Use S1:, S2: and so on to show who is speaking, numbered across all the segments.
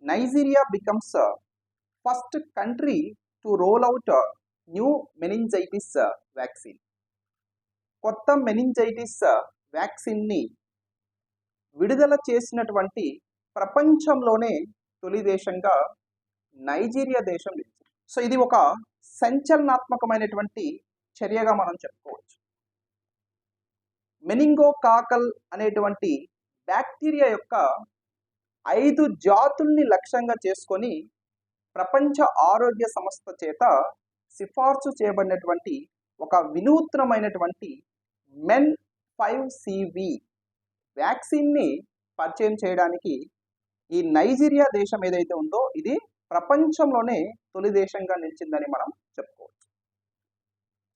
S1: Nigeria becomes first country to roll out a new meningitis vaccine. కొత్త meningitis vaccine ని విడుదల చేసినటువంటి ప్రపంచంలోనే తొలి దేశంగా నైజీరియా దేశం నిలిచింది. సో ఇది ఒక సంచలనాత్మకమైనటువంటి చర్యగా మనం చెప్పుకోవచ్చు. మెనింగోకాకల్ అనేటువంటి బ్యాక్టీరియా యొక్క 5 జాతుల్ని లక్ష్యంగా చేసుకొని ప్రపంచ ఆరోగ్య సంస్థ చేత సిఫార్సు చేయబడినటువంటి ఒక వినూత్నమైనటువంటి మెన్ 5CV వ్యాక్సిన్ని పరిచయం చేయడానికి ఈ నైజీరియా దేశం ఏదైతే ఉందో ఇది ప్రపంచంలోనే తొలి దేశంగా నిలిచిందని మనం చెప్పుకోవచ్చు.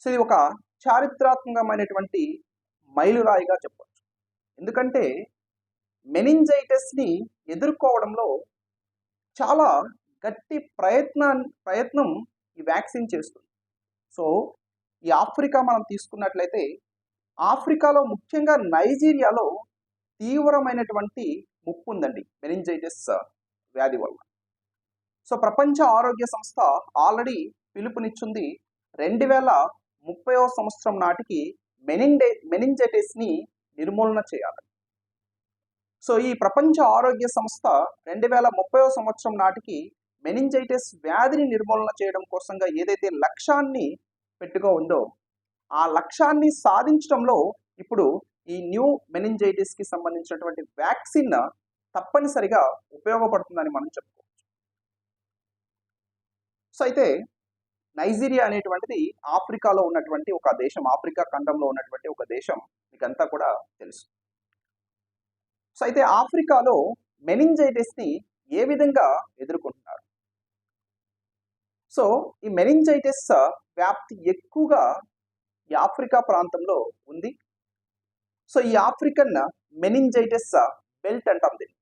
S1: సో ఇది ఒక చారిత్రాత్మకమైనటువంటి మైలురాయిగా చెప్పవచ్చు. ఎందుకంటే మెనింజైటిస్ని ఎదుర్కోవడంలో చాలా గట్టి ప్రయత్నం ఈ వ్యాక్సిన్ చేస్తుంది. సో ఈ ఆఫ్రికా మనం తీసుకున్నట్లయితే ఆఫ్రికాలో ముఖ్యంగా నైజీరియాలో తీవ్రమైనటువంటి ముప్పు ఉందండి మెనింజైటిస్ వ్యాధి వల్ల. సో ప్రపంచ ఆరోగ్య సంస్థ ఆల్రెడీ పిలుపునిచ్చింది 2030వ సంవత్సరం నాటికి మెనింజైటిస్ని నిర్మూలన చేయాలి. సో ఈ ప్రపంచ ఆరోగ్య సంస్థ 2030వ సంవత్సరం నాటికి మెనింజైటిస్ వ్యాధిని నిర్మూలన చేయడం కోసంగా ఏదైతే లక్ష్యాన్ని పెట్టుకో ఉందో ఆ లక్ష్యాన్ని సాధించడంలో ఇప్పుడు ఈ న్యూ మెనింజైటిస్ కి సంబంధించినటువంటి వ్యాక్సిన్ తప్పనిసరిగా ఉపయోగపడుతుందని మనం చెప్పుకోవచ్చు. సో అయితే నైజీరియా అనేటువంటిది ఆఫ్రికాలో ఉన్నటువంటి ఒక దేశం, ఆఫ్రికా ఖండంలో ఉన్నటువంటి ఒక దేశం, మీకంతా కూడా తెలుసు. సో అయితే ఆఫ్రికాలో మెనింజైటిస్ ని ఏ విధంగా ఎదుర్కొంటున్నారు? సో ఈ మెనింజైటిస్ వ్యాప్తి ఎక్కువగా ఈ ఆఫ్రికా ప్రాంతంలో ఉంది. సో ఈ ఆఫ్రికన్ మెనింజైటిస్ బెల్ట్ అంటాం దీన్ని.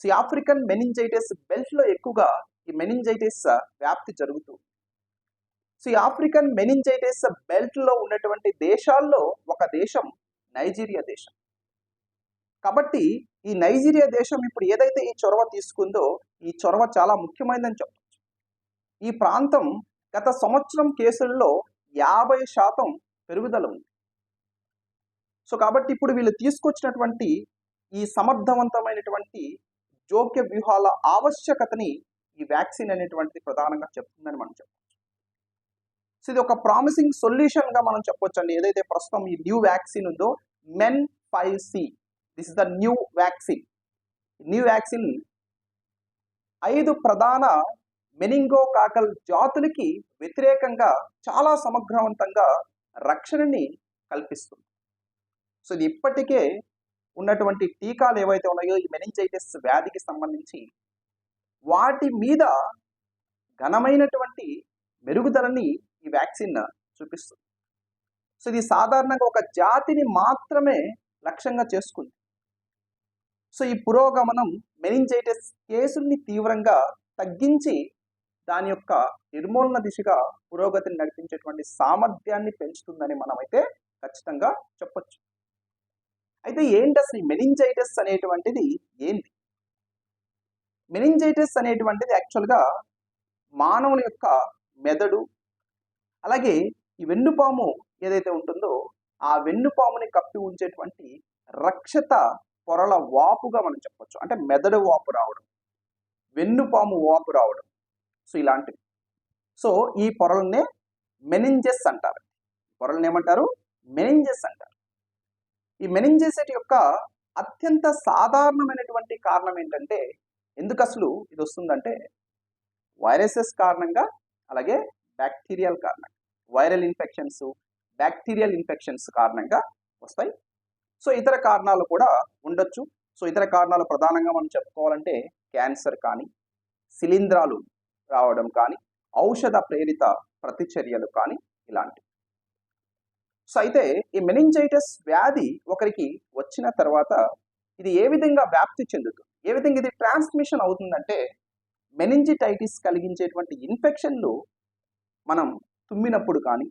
S1: సో ఈ ఆఫ్రికన్ మెనింజైటిస్ బెల్ట్ లో ఎక్కువగా ఈ మెనింజైటిస్ వ్యాప్తి జరుగుతుంది. సో ఈ ఆఫ్రికన్ మెనింజైటిస్ బెల్ట్ లో ఉన్నటువంటి దేశాల్లో ఒక దేశం నైజీరియా దేశం. కాబట్టి ఈ నైజీరియా దేశం ఇప్పుడు ఏదైతే ఈ చొరవ తీసుకుందో ఈ చొరవ చాలా ముఖ్యమైనదని చెప్పచ్చు. ఈ ప్రాంతం గత సంవత్సరం కేసుల్లో 50% పెరుగుదల ఉంది. సో కాబట్టి ఇప్పుడు వీళ్ళు తీసుకొచ్చినటువంటి ఈ సమర్థవంతమైనటువంటి జోక్య వ్యూహాల ఆవశ్యకతని ఈ వ్యాక్సిన్ అనేటువంటిది ప్రధానంగా చెప్తుందని మనం చెప్పవచ్చు. సో ఇది ఒక ప్రామిసింగ్ సొల్యూషన్ గా మనం చెప్పొచ్చు అండి. ఏదైతే ప్రస్తుతం ఈ న్యూ వ్యాక్సిన్ ఉందో men 5C, this is the new vaccine. New vaccine 5 ప్రధాన మెనింగోకాకల్ జాతులకి వ్యతిరేకంగా చాలా సమగ్రవంతంగా రక్షణని కల్పిస్తుంది. సో ఇది ఇప్పటికే ఉన్నటువంటి టీకాలు ఏవైతే ఉన్నాయో ఈ మెనింజైటిస్ వ్యాధికి సంబంధించి వాటి మీద ఘనమైనటువంటి మెరుగుదలని ఈ వ్యాక్సిన్ చూపిస్తుంది. సో ఇది సాధారణంగా ఒక జాతిని మాత్రమే లక్ష్యంగా చేసుకుంది. సో ఈ పురోగమనం మెనింజైటిస్ కేసుల్ని తీవ్రంగా తగ్గించి దాని యొక్క నిర్మూలన దిశగా పురోగతిని నడిపించేటువంటి సామర్థ్యాన్ని పెంచుతుందని మనమైతే ఖచ్చితంగా చెప్పొచ్చు. అయితే ఏంటి అసలు ఈ మెనింజైటిస్ అనేటువంటిది ఏంటి? మెనింజైటిస్ అనేటువంటిది యాక్చువల్గా మానవుల యొక్క మెదడు అలాగే ఈ వెన్నుపాము ఏదైతే ఉంటుందో ఆ వెన్నుపాముని కప్పి ఉంచేటువంటి రక్షిత పొరల వాపుగా మనం చెప్పొచ్చు. అంటే మెదడు వాపు రావడం, వెన్నుపాము వాపు రావడం, సో ఇలాంటివి. సో ఈ పొరలనే మెనింజెస్ అంటారు. పొరలను ఏమంటారు? మెనింజెస్ అంటారు. ఈ మెనింజైటిస్ యొక్క అత్యంత సాధారణమైనటువంటి కారణం ఏంటంటే ఎందుకు అసలు ఇది వస్తుందంటే వైరసెస్ కారణంగా అలాగే బ్యాక్టీరియల్ కారణంగా, వైరల్ ఇన్ఫెక్షన్స్, బ్యాక్టీరియల్ ఇన్ఫెక్షన్స్ కారణంగా వస్తాయి. సో ఇతర కారణాలు కూడా ఉండొచ్చు. సో ఇతర కారణాలు ప్రధానంగా మనం చెప్పుకోవాలంటే క్యాన్సర్ కానీ, శిలీంధ్రాలు రావడం కానీ, ఔషధ ప్రేరిత ప్రతిచర్యలు కానీ ఇలాంటివి. సో అయితే ఈ మెనింజైటిస్ వ్యాధి ఒకరికి వచ్చిన తర్వాత ఇది ఏ విధంగా వ్యాప్తి చెందుతుంది, ఏ విధంగా ఇది ట్రాన్స్మిషన్ అవుతుందంటే మెనింజిటైటిస్ కలిగించేటువంటి ఇన్ఫెక్షన్లు మనం తుమ్మినప్పుడు కానీ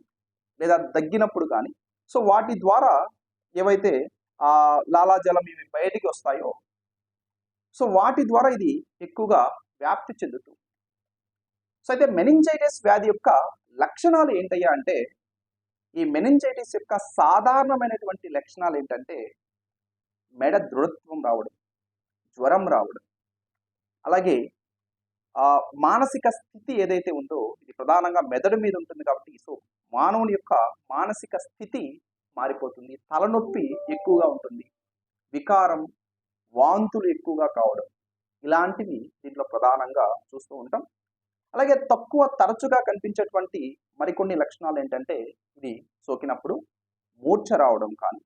S1: లేదా దగ్గినప్పుడు కానీ సో వాటి ద్వారా ఏవైతే లాలాజలం ఇవి బయటికి వస్తాయో సో వాటి ద్వారా ఇది ఎక్కువగా వ్యాప్తి చెందుతుంది. సో అయితే మెనింజైటిస్ వ్యాధి యొక్క లక్షణాలు ఏంటయ్యా అంటే, ఈ మెనింజైటిస్ యొక్క సాధారణమైనటువంటి లక్షణాలు ఏంటంటే మెడ దృఢత్వం రావడం, జ్వరం రావడం, అలాగే మానసిక స్థితి ఏదైతే ఉందో ఇది ప్రధానంగా మెదడు మీద ఉంటుంది కాబట్టి సో మానవుని యొక్క మానసిక స్థితి మారిపోతుంది, తలనొప్పి ఎక్కువగా ఉంటుంది, వికారం, వాంతులు ఎక్కువగా కావడం, ఇలాంటివి దీంట్లో ప్రధానంగా చూస్తూ ఉంటాం. అలాగే తరచుగా కనిపించేటువంటి మరికొన్ని లక్షణాలు ఏంటంటే ఇది సోకినప్పుడు మూర్ఛ రావడం కానీ,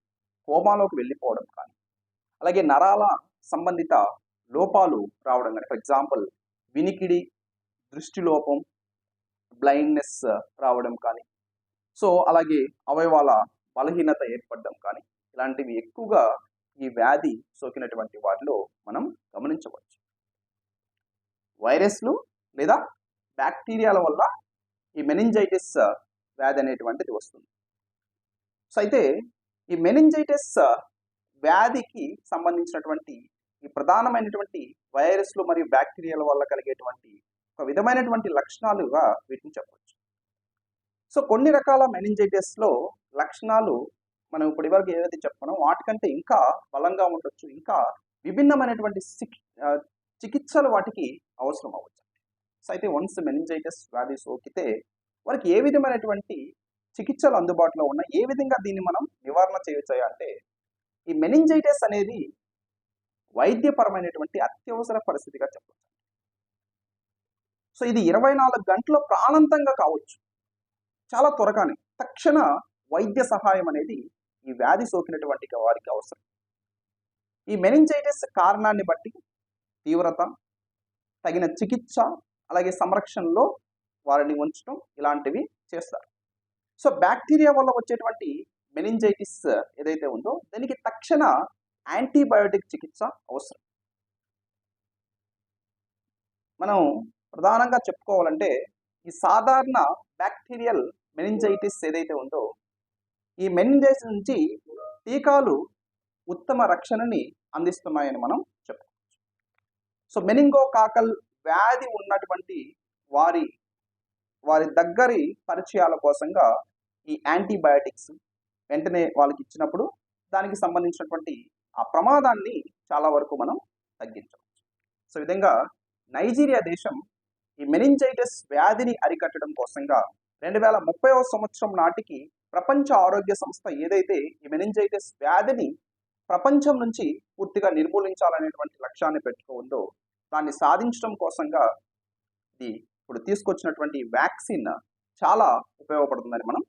S1: కోమాలోకి వెళ్ళిపోవడం కానీ, అలాగే నరాల సంబంధిత లోపాలు రావడం కానీ, ఫర్ ఎగ్జాంపుల్ వినికిడి, దృష్టి లోపం, బ్లైండ్నెస్ రావడం కానీ, సో అలాగే అవయవాల బలహీనత ఏర్పడడం కానీ, ఇలాంటివి ఎక్కువగా ఈ వ్యాధి సోకినటువంటి వాటిలో మనం గమనించవచ్చు. వైరస్లు లేదా బ్యాక్టీరియాల వల్ల ఈ మెనింజైటిస్ వ్యాధి అనేటువంటిది వస్తుంది. సో అయితే ఈ మెనింజైటిస్ వ్యాధికి సంబంధించినటువంటి ఈ ప్రధానమైనటువంటి వైరస్లు మరియు బ్యాక్టీరియాల వల్ల కలిగేటువంటి ఒక విధమైనటువంటి లక్షణాలుగా వీటిని చెప్పవచ్చు. సో కొన్ని రకాల మెనింజైటిస్లో లక్షణాలు మనం ఇప్పటి వరకు ఏదైతే చెప్పుకున్నామో వాటికంటే ఇంకా బలంగా ఉండొచ్చు, ఇంకా విభిన్నమైనటువంటి చికిత్సలు వాటికి అవసరం అవ్వచ్చు. సో అయితే వన్స్ మెనింజైటిస్ వ్యాధి సోకితే వారికి ఏ విధమైనటువంటి చికిత్సలు అందుబాటులో ఉన్నాయి, ఏ విధంగా దీన్ని మనం నివారణ చేయొచ్చు అంటే, ఈ మెనింజైటిస్ అనేది వైద్యపరమైనటువంటి అత్యవసర పరిస్థితిగా చెప్పవచ్చు. సో ఇది 24 గంటల ప్రాణాంతంగా కావచ్చు, చాలా త్వరగానే తక్షణ వైద్య సహాయం అనేది ఈ వ్యాధి సోకినటువంటి వారికి అవసరం. ఈ మెనింజైటిస్ కారణాన్ని బట్టి తీవ్రత, తగిన చికిత్స, అలాగే సంరక్షణలో వారిని ఉంచడం ఇలాంటివి చేస్తారు. సో బ్యాక్టీరియా వల్ల వచ్చేటువంటి మెనింజైటిస్ ఏదైతే ఉందో దానికి తక్షణ యాంటీబయోటిక్ చికిత్స అవసరం. మనం ప్రధానంగా చెప్పుకోవాలంటే ఈ సాధారణ బ్యాక్టీరియల్ మెనింజైటిస్ ఏదైతే ఉందో ఈ మెనింజైటిస్ నుంచి టీకాలు ఉత్తమ రక్షణని అందిస్తున్నాయని మనం చెప్పుకోవచ్చు. సో మెనింగోకాకల్ వ్యాధి ఉన్నటువంటి వారి దగ్గరి పరిచయాల కోసంగా ఈ యాంటీబయాటిక్స్ వెంటనే వాళ్ళకి ఇచ్చినప్పుడు దానికి సంబంధించినటువంటి ఆ ప్రమాదాన్ని చాలా వరకు మనం తగ్గించవచ్చు. సో ఈ విధంగా నైజీరియా దేశం ఈ మెనింజైటిస్ వ్యాధిని అరికట్టడం కోసంగా 2030వ సంవత్సరం నాటికి ప్రపంచ ఆరోగ్య సంస్థ ఏదైతే ఈ మెనింజైటిస్ వ్యాధిని ప్రపంచం నుంచి పూర్తిగా నిర్మూలించాలనేటువంటి లక్ష్యాన్ని పెట్టుకుందో దాన్ని సాధించడం కోసంగా ఇది ఇప్పుడు తీసుకొచ్చినటువంటి వ్యాక్సిన్ చాలా ఉపయోగపడుతుందని మనం